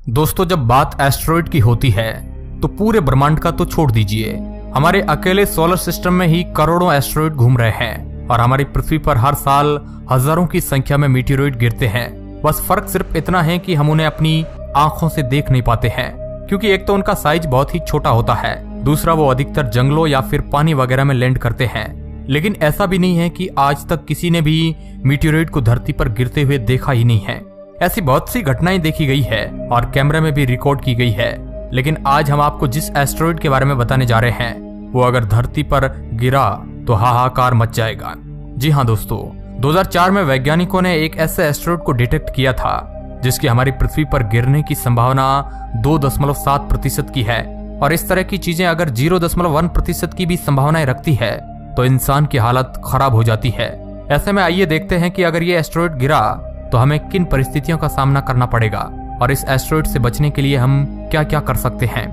दोस्तों, जब बात एस्टेरॉयड की होती है तो पूरे ब्रह्मांड का तो छोड़ दीजिए, हमारे अकेले सोलर सिस्टम में ही करोड़ों एस्टेरॉयड घूम रहे हैं और हमारी पृथ्वी पर हर साल हजारों की संख्या में मीटियोराइड गिरते हैं। बस फर्क सिर्फ इतना है कि हम उन्हें अपनी आंखों से देख नहीं पाते हैं, क्योंकि एक तो उनका साइज बहुत ही छोटा होता है, दूसरा वो अधिकतर जंगलों या फिर पानी वगैरह में लैंड करते हैं। लेकिन ऐसा भी नहीं है कि आज तक किसी ने भी मीटियोराइड को धरती पर गिरते हुए देखा ही नहीं है। ऐसी बहुत सी घटनाएं देखी गई है और कैमरे में भी रिकॉर्ड की गई है। लेकिन आज हम आपको जिस एस्टेरॉयड के बारे में बताने जा रहे हैं वो अगर धरती पर गिरा तो हाहाकार मच जाएगा। जी हाँ दोस्तों, 2004 में वैज्ञानिकों ने एक ऐसे एस्टेरॉयड को डिटेक्ट किया था जिसकी हमारी पृथ्वी पर गिरने की संभावना 2.7% की है। और इस तरह की चीजें अगर 0.1% की भी संभावनाएं रखती है तो इंसान की हालत खराब हो जाती है। ऐसे में आइए देखते हैं कि अगर ये एस्टेरॉयड गिरा तो हमें किन परिस्थितियों का सामना करना पड़ेगा और इस एस्टेरॉयड से बचने के लिए हम क्या क्या कर सकते हैं।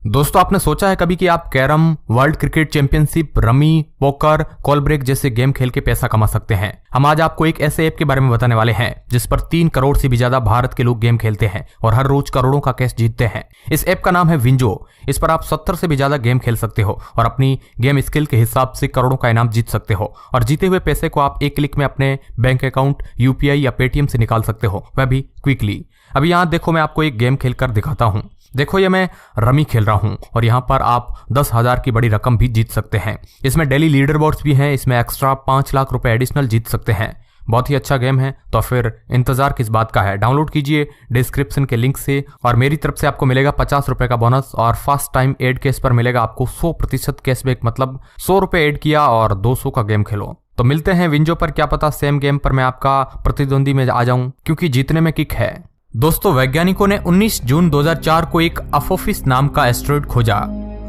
दोस्तों, आपने सोचा है कभी कि आप carrom, world cricket championship, rummy, poker, call break जैसे गेम खेल के पैसा कमा सकते हैं? हम आज आपको एक ऐसे ऐप के बारे में बताने वाले हैं जिस पर 3 करोड़ से भी ज्यादा भारत के लोग गेम खेलते हैं और हर रोज करोड़ों का कैश जीतते हैं। इस ऐप का नाम है विंजो। इस पर आप 70 से भी ज्यादा गेम खेल सकते हो और अपनी गेम स्किल के हिसाब से करोड़ों का इनाम जीत सकते हो और जीते हुए पैसे को आप एक क्लिक में अपने बैंक अकाउंट, यूपीआई या पेटीएम से निकाल सकते हो, वह भी क्विकली। अभी यहाँ देखो, मैं आपको एक गेम खेल कर दिखाता हूँ। देखो, ये मैं रमी खेल रहा हूं और यहाँ पर आप 10,000 की बड़ी रकम भी जीत सकते हैं। इसमें डेली लीडर बोर्ड्स भी हैं, इसमें एक्स्ट्रा 5 लाख रुपए एडिशनल जीत सकते हैं। बहुत ही अच्छा गेम है, तो फिर इंतजार किस बात का है। डाउनलोड कीजिए डिस्क्रिप्शन के लिंक से और मेरी तरफ से आपको मिलेगा 50 रुपए का बोनस और फर्स्ट टाइम एड केस पर मिलेगा आपको 100% कैशबैक, मतलब 100 रुपए एड किया और 200 का गेम खेलो। तो मिलते हैं विंजो पर, क्या पता सेम गेम पर मैं आपका प्रतिद्वंदी में आ जाऊं, क्योंकि जीतने में किक है। दोस्तों, वैज्ञानिकों ने 19 जून 2004 को एक अपोफिस नाम का एस्टेरॉयड खोजा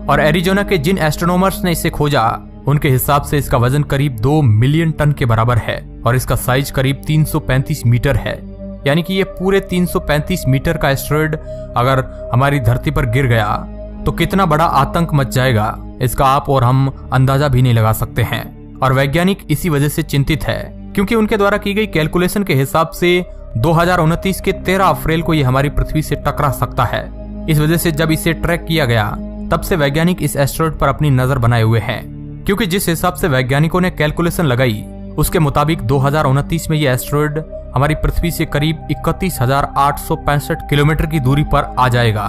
और एरिजोना के जिन एस्ट्रोनॉमर्स ने इसे खोजा उनके हिसाब से इसका वजन करीब 2 मिलियन टन के बराबर है और इसका साइज करीब 335 मीटर है। यानी कि ये पूरे 335 मीटर का एस्टेरॉयड अगर हमारी धरती पर गिर गया तो कितना बड़ा आतंक मच जाएगा, इसका आप और हम अंदाजा भी नहीं लगा सकते हैं। और वैज्ञानिक इसी वजह से चिंतित है, क्योंकि उनके द्वारा की गई कैलकुलेशन के हिसाब से 2029 के 13 अप्रैल को ये हमारी पृथ्वी से टकरा सकता है। इस वजह से जब इसे ट्रैक किया गया तब से वैज्ञानिक इस एस्टेरॉयड पर अपनी नजर बनाए हुए हैं, क्योंकि जिस हिसाब से वैज्ञानिकों ने कैलकुलेशन लगाई उसके मुताबिक 2029 में ये एस्टेरॉयड हमारी पृथ्वी से करीब 31,865 किलोमीटर की दूरी पर आ जाएगा।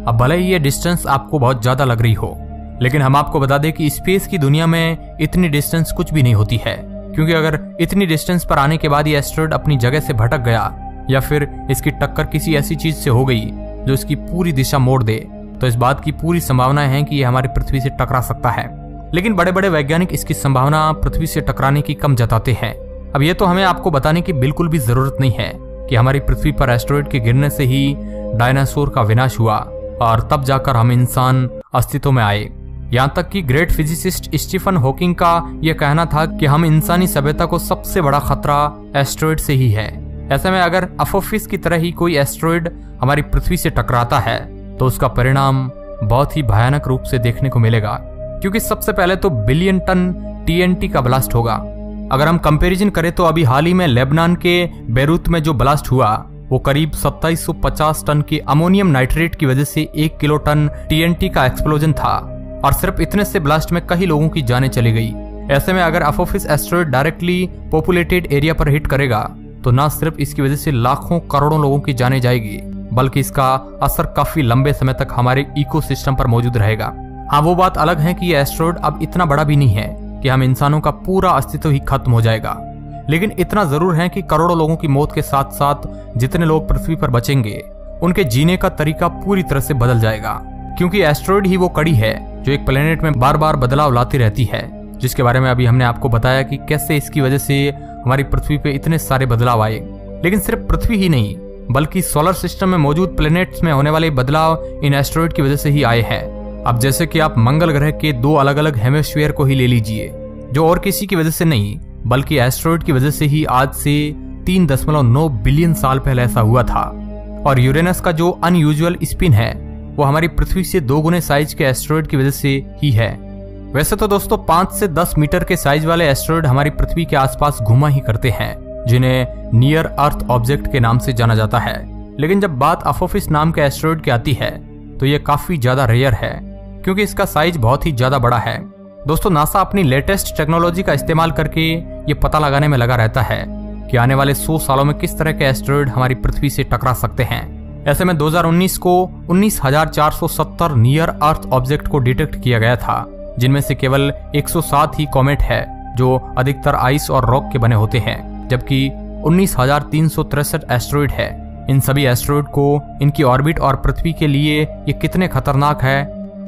अब भले ही ये डिस्टेंस आपको बहुत ज्यादा लग रही हो, लेकिन हम आपको बता दें कि स्पेस की दुनिया में इतनी डिस्टेंस कुछ भी नहीं होती है, क्योंकि अगर इतनी डिस्टेंस पर आने के बाद ये एस्टेरॉयड अपनी जगह से भटक गया या फिर इसकी टक्कर किसी ऐसी चीज से हो गई जो इसकी पूरी दिशा मोड़ दे, तो इस बात की पूरी संभावना है कि यह हमारी पृथ्वी से टकरा सकता है। लेकिन बड़े बड़े वैज्ञानिक इसकी संभावना पृथ्वी से टकराने की कम जताते हैं। अब ये तो हमें आपको बताने की बिल्कुल भी जरूरत नहीं है कि हमारी पृथ्वी पर एस्टेरॉयड के गिरने से ही डायनासोर का विनाश हुआ और तब जाकर हम इंसान अस्तित्व में आए। यहाँ तक कि ग्रेट फिजिसिस्ट स्टीफन हॉकिंग का यह कहना था कि हम इंसानी सभ्यता को सबसे बड़ा खतरा एस्टेरॉयड से ही है। ऐसे में अगर अपोफिस की तरह ही कोई एस्टेरॉयड हमारी पृथ्वी से टकराता है तो उसका परिणाम बहुत ही भयानक रूप से देखने को मिलेगा, क्योंकि सबसे पहले तो बिलियन टन टीएनटी का ब्लास्ट होगा। अगर हम कंपैरिजन करें तो अभी हाल ही में लेबनान के बेरूत में जो ब्लास्ट हुआ वो करीब 2750 टन के अमोनियम नाइट्रेट की वजह से 1 किलो टन टीएनटी का एक्सप्लोजन था और सिर्फ इतने से ब्लास्ट में कई लोगों की जानें चली गई। ऐसे में अगर Apophis asteroid directly populated area पर हिट करेगा तो न सिर्फ इसकी वजह से लाखों करोड़ों लोगों की जानें जाएगी, बल्कि इसका असर काफी लंबे समय तक हमारे इकोसिस्टम पर मौजूद रहेगा। हाँ, वो बात अलग है कि ये एस्टेरॉयड अब इतना बड़ा भी नहीं है कि हम इंसानों का पूरा अस्तित्व ही खत्म हो जाएगा, लेकिन इतना जरूर है कि करोड़ों लोगों की मौत के साथ साथ जितने लोग पृथ्वी पर बचेंगे उनके जीने का तरीका पूरी तरह से बदल जाएगा, क्योंकि एस्टेरॉयड ही वो कड़ी है जो एक प्लेनेट में बार बार बदलाव लाती रहती है, जिसके बारे में अभी हमने आपको बताया कि कैसे इसकी वजह से हमारी पृथ्वी पे इतने सारे बदलाव आए। लेकिन सिर्फ पृथ्वी ही नहीं बल्कि सोलर सिस्टम में मौजूद प्लेनेट्स में होने वाले बदलाव इन एस्टेरॉयड की वजह से ही आए हैं। अब जैसे कि आप मंगल ग्रह के 2 अलग अलग हेमिस्फीयर को ही ले लीजिए, जो और किसी की वजह से नहीं बल्कि एस्टेरॉयड की वजह से ही आज से 3.9 बिलियन साल पहले ऐसा हुआ था। और यूरेनस का जो अनयूजुअल स्पिन है वो हमारी पृथ्वी से 2 गुने साइज के एस्टेरॉयड की वजह से ही है। वैसे तो दोस्तों 5 से 10 मीटर के साइज वाले एस्टेरॉयड हमारी पृथ्वी के आसपास घुमा ही करते हैं, जिन्हें नियर अर्थ ऑब्जेक्ट के नाम से जाना जाता है। लेकिन जब बात अपोफिस नाम के एस्टेरॉयड की आती है तो ये काफी ज्यादा रेयर है क्योंकि इसका साइज बहुत ही ज्यादा बड़ा है। दोस्तों, नासा अपनी लेटेस्ट टेक्नोलॉजी का इस्तेमाल करके ये पता लगाने में लगा रहता है कि आने वाले 100 सालों में किस तरह के एस्टेरॉयड हमारी पृथ्वी से टकरा सकते हैं। ऐसे में 2019 को 19,470 नियर अर्थ ऑब्जेक्ट को डिटेक्ट किया गया था, जिनमें से केवल 107 ही कॉमेट है जो अधिकतर आइस और रॉक के बने होते हैं, जबकि 19,363 एस्टेरॉयड है। इन सभी एस्टेरॉयड को इनकी ऑर्बिट और पृथ्वी के लिए ये कितने खतरनाक है,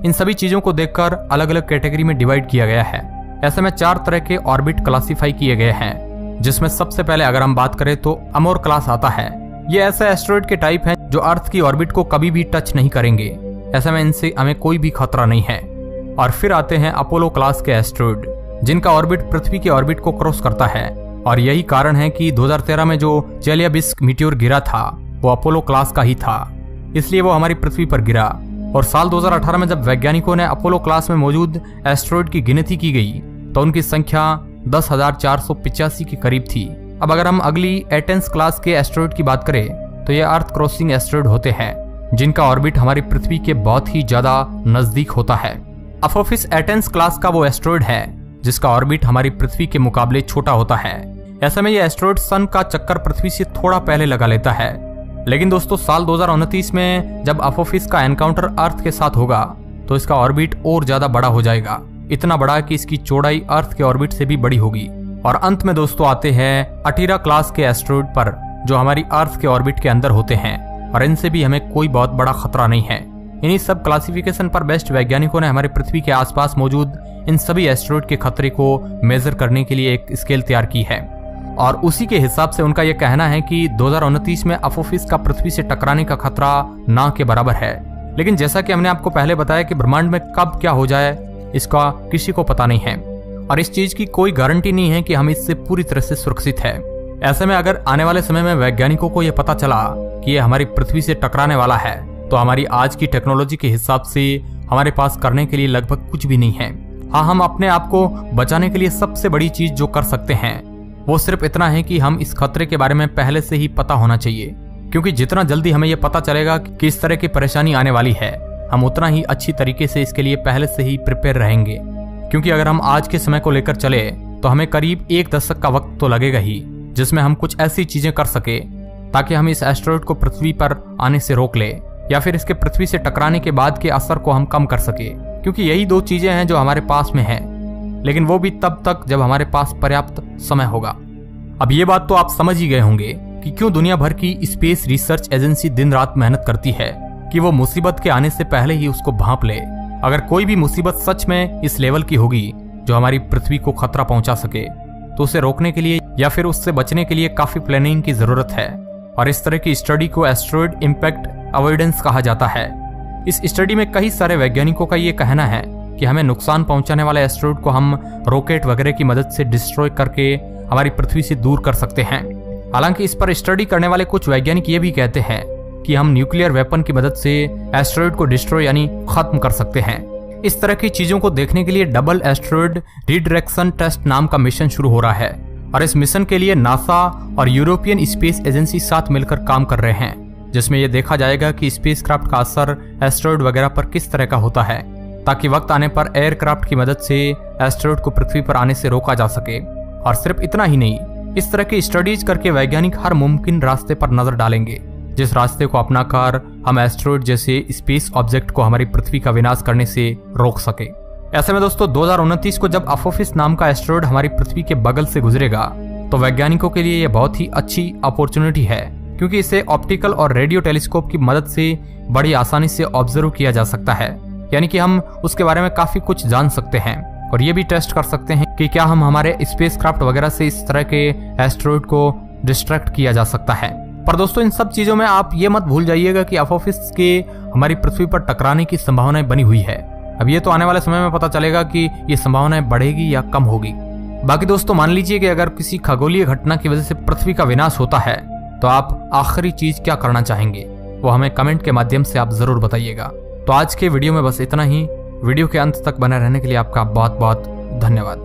इन सभी चीजों को देखकर अलग अलग कैटेगरी में डिवाइड किया गया है। ऐसे में 4 तरह के ऑर्बिट क्लासिफाई किए गए हैं, जिसमें सबसे पहले अगर हम बात करें तो अमोर क्लास आता है। ये ऐसे एस्टेरॉयड के टाइप हैं जो अर्थ की ऑर्बिट को कभी भी टच नहीं करेंगे, ऐसे में इनसे हमें कोई भी खतरा नहीं है। और फिर आते हैं अपोलो क्लास के एस्टेरॉयड, जिनका ऑर्बिट पृथ्वी के ऑर्बिट को क्रॉस करता है, और यही कारण है कि 2013 में जो चेलियाबिस्क मीटियोर गिरा था वो अपोलो क्लास का ही था, इसलिए वो हमारी पृथ्वी पर गिरा। और साल 2018 में जब वैज्ञानिकों ने अपोलो क्लास में मौजूद एस्टेरॉयड की गिनती की गई तो उनकी संख्या 10,485 के करीब थी। अब अगर हम अगली एटेंस क्लास के एस्टेरॉयड की बात करें तो ये अर्थ क्रॉसिंग एस्टेरॉयड होते हैं, जिनका ऑर्बिट हमारी पृथ्वी के बहुत ही ज्यादा नजदीक होता है। अपोफिस एटेंस क्लास का वो एस्टेरॉयड है जिसका ऑर्बिट हमारी पृथ्वी के मुकाबले छोटा होता है। ऐसे में ये एस्टेरॉयड सन का चक्कर पृथ्वी से थोड़ा पहले लगा लेता है। लेकिन दोस्तों, साल 2029 में जब अपोफिस का एनकाउंटर अर्थ के साथ होगा तो इसका ऑर्बिट और ज्यादा बड़ा हो जाएगा, इतना बड़ा कि इसकी चौड़ाई अर्थ के ऑर्बिट से भी बड़ी होगी। और अंत में दोस्तों आते हैं अटीरा क्लास के एस्टेरॉयड पर, जो हमारी अर्थ के ऑर्बिट के अंदर होते हैं और इनसे भी हमें कोई बहुत बड़ा खतरा नहीं है। इन्हीं सब क्लासिफिकेशन पर बेस्ट वैज्ञानिकों ने हमारे पृथ्वी के आसपास मौजूद इन सभी एस्टेरॉयड के खतरे को मेजर करने के लिए एक स्केल तैयार की है, और उसी के हिसाब से उनका यह कहना है कि 2029 में अपोफिस का पृथ्वी से टकराने का खतरा ना के बराबर है। लेकिन जैसा कि हमने आपको पहले बताया कि ब्रह्मांड में कब क्या हो जाए इसका किसी को पता नहीं है, और इस चीज की कोई गारंटी नहीं है कि हम इससे पूरी तरह से सुरक्षित है। ऐसे में अगर आने वाले समय में वैज्ञानिकों को यह पता चला कि ये हमारी पृथ्वी से टकराने वाला है तो हमारी आज की टेक्नोलॉजी के हिसाब से हमारे पास करने के लिए लगभग कुछ भी नहीं है। हाँ, हम अपने आप को बचाने के लिए सबसे बड़ी चीज जो कर सकते हैं वो सिर्फ इतना है कि हम इस खतरे के बारे में पहले से ही पता होना चाहिए, क्योंकि जितना जल्दी हमें यह पता चलेगा कि किस तरह की परेशानी आने वाली है, हम उतना ही अच्छी तरीके से इसके लिए पहले से ही प्रिपेयर रहेंगे। क्योंकि अगर हम आज के समय को लेकर चले तो हमें करीब 1 दशक का वक्त तो लगेगा ही, जिसमें हम कुछ ऐसी चीजें कर सके ताकि हम इस एस्टेरॉयड को पृथ्वी पर आने से रोक ले, या फिर इसके पृथ्वी से टकराने के बाद के असर को हम कम कर सके, क्योंकि यही 2 चीजें हैं जो हमारे पास में है, लेकिन वो भी तब तक जब हमारे पास पर्याप्त समय होगा। अब ये बात तो आप समझ ही गए होंगे कि क्यों दुनिया भर की स्पेस रिसर्च एजेंसी दिन रात मेहनत करती है कि वो मुसीबत के आने से पहले ही उसको भांप ले। अगर कोई भी मुसीबत सच में इस लेवल की होगी जो हमारी पृथ्वी को खतरा पहुंचा सके तो उसे रोकने के लिए या फिर उससे बचने के लिए काफी प्लानिंग की जरूरत है, और इस तरह की स्टडी को एस्टेरॉयड इम्पैक्ट अवॉइडेंस कहा जाता है। इस स्टडी में कई सारे वैज्ञानिकों का ये कहना है कि हमें नुकसान पहुंचाने वाले एस्टेरॉयड को हम रॉकेट वगैरह की मदद से डिस्ट्रॉय करके हमारी पृथ्वी से दूर कर सकते हैं। हालांकि इस पर स्टडी करने वाले कुछ वैज्ञानिक ये भी कहते हैं कि हम न्यूक्लियर वेपन की मदद से एस्टेरॉयड को डिस्ट्रॉय यानी खत्म कर सकते हैं। इस तरह की चीजों को देखने के लिए डबल एस्टेरॉयड रिडायरेक्शन टेस्ट नाम का मिशन शुरू हो रहा है, और इस मिशन के लिए नासा और यूरोपियन स्पेस एजेंसी साथ मिलकर काम कर रहे हैं, जिसमें यह देखा जाएगा कि स्पेसक्राफ्ट का असर एस्टेरॉयड वगैरह पर किस तरह का होता है, ताकि वक्त आने पर एयरक्राफ्ट की मदद से एस्टेरॉयड को पृथ्वी पर आने से रोका जा सके। और सिर्फ इतना ही नहीं, इस तरह की स्टडीज करके वैज्ञानिक हर मुमकिन रास्ते पर नजर डालेंगे जिस रास्ते को अपनाकर हम एस्टेरॉयड जैसे स्पेस ऑब्जेक्ट को हमारी पृथ्वी का विनाश करने से रोक सके। ऐसे में दोस्तों 2029 को जब अपोफिस नाम का एस्टेरॉयड हमारी पृथ्वी के बगल से गुजरेगा तो वैज्ञानिकों के लिए यह बहुत ही अच्छी अपॉर्चुनिटी है, क्योंकि इसे ऑप्टिकल और रेडियो टेलीस्कोप की मदद से बड़ी आसानी से ऑब्जर्व किया जा सकता है, यानी कि हम उसके बारे में काफी कुछ जान सकते हैं और ये भी टेस्ट कर सकते हैं कि क्या हम हमारे स्पेसक्राफ्ट वगैरह से इस तरह के एस्टेरॉयड को डिस्ट्रैक्ट किया जा सकता है। पर दोस्तों इन सब चीजों में आप ये मत भूल जाइएगा कि अपोफिस के हमारी पृथ्वी पर टकराने की संभावनाएं बनी हुई है। अब ये तो आने वाले समय में पता चलेगा कि ये संभावनाएं बढ़ेगी या कम होगी। बाकी दोस्तों मान लीजिए कि अगर किसी खगोलीय घटना की वजह से पृथ्वी का विनाश होता है तो आप आखिरी चीज क्या करना चाहेंगे, वो हमें कमेंट के माध्यम से आप जरूर बताइएगा। तो आज के वीडियो में बस इतना ही। वीडियो के अंत तक बने रहने के लिए आपका बहुत बहुत धन्यवाद।